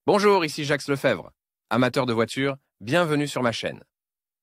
Bonjour, ici Jacques Lefebvre. Amateur de voitures, bienvenue sur ma chaîne.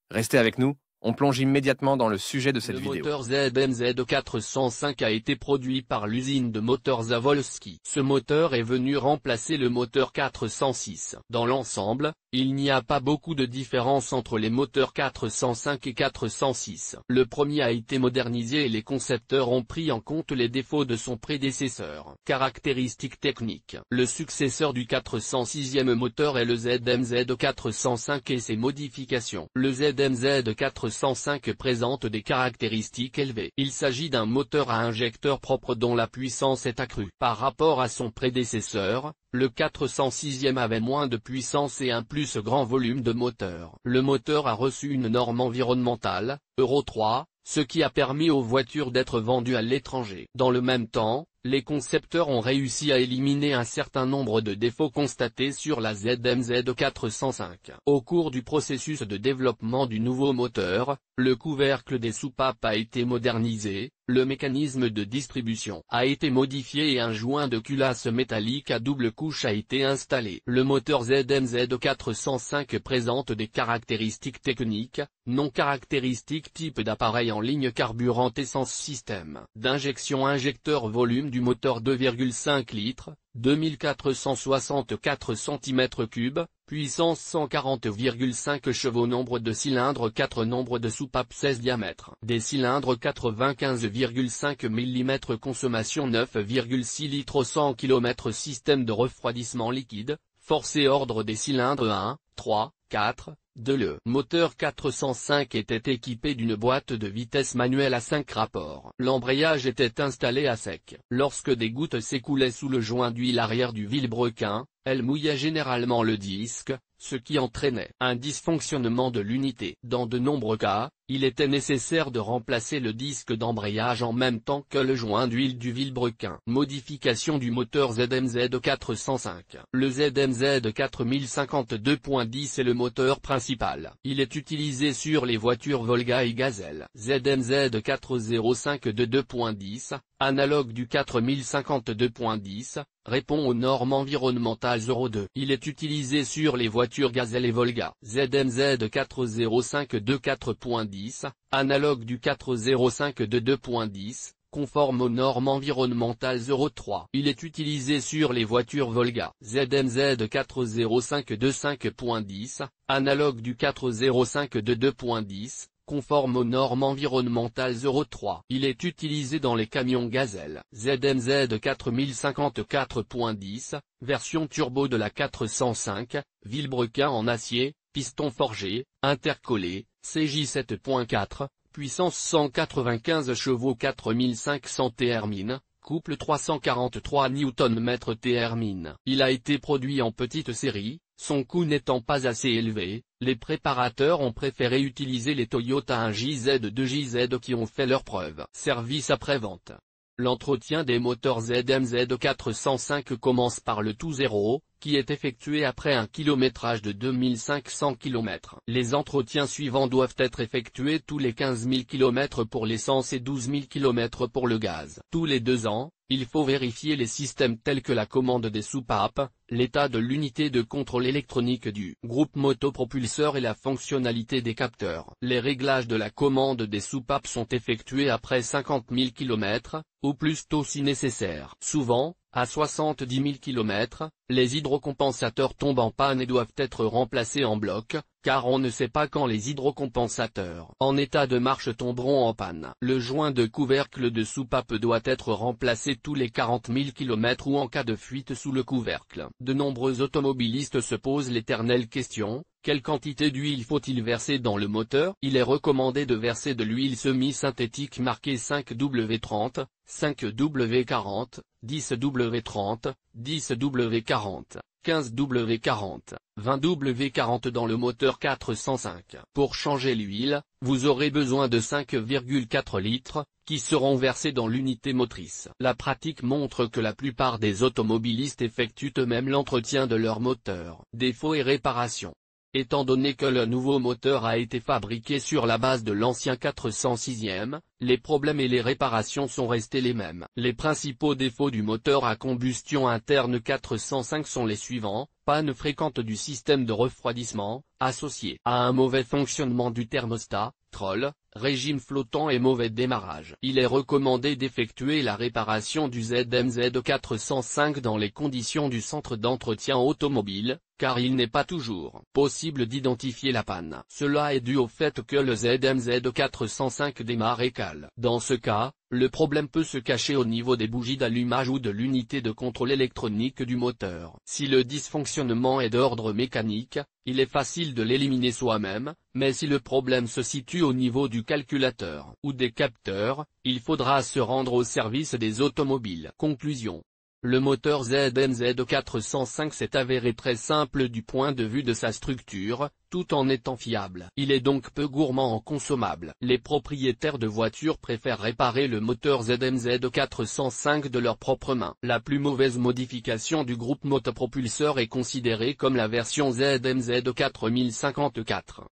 Restez avec nous, on plonge immédiatement dans le sujet de cette vidéo. Le moteur ZMZ 405 a été produit par l'usine de moteurs Zavolski. Ce moteur est venu remplacer le moteur 406. Dans l'ensemble, il n'y a pas beaucoup de différence entre les moteurs 405 et 406. Le premier a été modernisé et les concepteurs ont pris en compte les défauts de son prédécesseur. Caractéristiques techniques. Le successeur du 406e moteur est le ZMZ 405 et ses modifications. Le ZMZ 405 présente des caractéristiques élevées. Il s'agit d'un moteur à injecteur propre dont la puissance est accrue. Par rapport à son prédécesseur, le 406e avait moins de puissance et un plus grand volume de moteur. Le moteur a reçu une norme environnementale, Euro 3, ce qui a permis aux voitures d'être vendues à l'étranger. Dans le même temps, les concepteurs ont réussi à éliminer un certain nombre de défauts constatés sur la ZMZ 405. Au cours du processus de développement du nouveau moteur, le couvercle des soupapes a été modernisé, le mécanisme de distribution a été modifié et un joint de culasse métallique à double couche a été installé. Le moteur ZMZ 405 présente des caractéristiques techniques, non caractéristiques type d'appareil en ligne carburant essence système d'injection injecteur volume du moteur 2,5 litres, 2464 cm3, puissance 140,5 chevaux, nombre de cylindres 4, nombre de soupapes 16, diamètre des cylindres 95,5 mm, consommation 9,6 litres au 100 km, système de refroidissement liquide, force et ordre des cylindres 1, 3, 4, 2. Le moteur 405 était équipé d'une boîte de vitesse manuelle à 5 rapports. L'embrayage était installé à sec. Lorsque des gouttes s'écoulaient sous le joint d'huile arrière du vilebrequin, elles mouillaient généralement le disque, ce qui entraînait un dysfonctionnement de l'unité. Dans de nombreux cas, il était nécessaire de remplacer le disque d'embrayage en même temps que le joint d'huile du vilebrequin. Modification du moteur ZMZ 405. Le ZMZ 4052.10 est le moteur principal. Il est utilisé sur les voitures Volga et Gazelle. ZMZ 405 de 2.10, analogue du 4052.10, répond aux normes environnementales Euro 2. Il est utilisé sur les voitures Gazelle et Volga. ZMZ 405 de 4.10, analogue du 405 de 2.10, conforme aux normes environnementales Euro 3. Il est utilisé sur les voitures Volga. ZMZ 405 de 5.10, analogue du 405 de 2.10, conforme aux normes environnementales Euro 3. Il est utilisé dans les camions Gazelle. ZMZ 4054.10, version turbo de la 405, vilebrequin en acier, piston forgé, intercollé, CJ 7.4, puissance 195 chevaux, 4500 Thermine, couple 343 Nm Thermine. Il a été produit en petite série, son coût n'étant pas assez élevé, les préparateurs ont préféré utiliser les Toyota 1JZ 2JZ qui ont fait leurs preuves. Service après-vente. L'entretien des moteurs ZMZ 405 commence par le tout zéro, qui est effectué après un kilométrage de 2500 km. Les entretiens suivants doivent être effectués tous les 15 000 km pour l'essence et 12 000 km pour le gaz. Tous les 2 ans, il faut vérifier les systèmes tels que la commande des soupapes, l'état de l'unité de contrôle électronique du groupe motopropulseur et la fonctionnalité des capteurs. Les réglages de la commande des soupapes sont effectués après 50 000 km, ou plus tôt si nécessaire. Souvent, à 70 000 km, les hydrocompensateurs tombent en panne et doivent être remplacés en bloc, car on ne sait pas quand les hydrocompensateurs en état de marche tomberont en panne. Le joint de couvercle de soupape doit être remplacé tous les 40 000 km ou en cas de fuite sous le couvercle. De nombreux automobilistes se posent l'éternelle question: quelle quantité d'huile faut-il verser dans le moteur? Il est recommandé de verser de l'huile semi-synthétique marquée 5W30, 5W40, 10W30, 10W40, 15W40, 20W40 dans le moteur 405. Pour changer l'huile, vous aurez besoin de 5,4 litres, qui seront versés dans l'unité motrice. La pratique montre que la plupart des automobilistes effectuent eux-mêmes l'entretien de leur moteur. Défauts et réparations. Étant donné que le nouveau moteur a été fabriqué sur la base de l'ancien 406e, les problèmes et les réparations sont restés les mêmes. Les principaux défauts du moteur à combustion interne 405 sont les suivants: panne fréquente du système de refroidissement, associée à un mauvais fonctionnement du thermostat, troll, régime flottant et mauvais démarrage. Il est recommandé d'effectuer la réparation du ZMZ 405 dans les conditions du centre d'entretien automobile, car il n'est pas toujours possible d'identifier la panne. Cela est dû au fait que le ZMZ 405 démarre et cale. Dans ce cas, le problème peut se cacher au niveau des bougies d'allumage ou de l'unité de contrôle électronique du moteur. Si le dysfonctionnement est d'ordre mécanique, il est facile de l'éliminer soi-même, mais si le problème se situe au niveau du calculateur ou des capteurs, il faudra se rendre au service des automobiles. Conclusion. Le moteur ZMZ 405 s'est avéré très simple du point de vue de sa structure, tout en étant fiable. Il est donc peu gourmand en consommables. Les propriétaires de voitures préfèrent réparer le moteur ZMZ 405 de leurs propres mains. La plus mauvaise modification du groupe motopropulseur est considérée comme la version ZMZ 4054.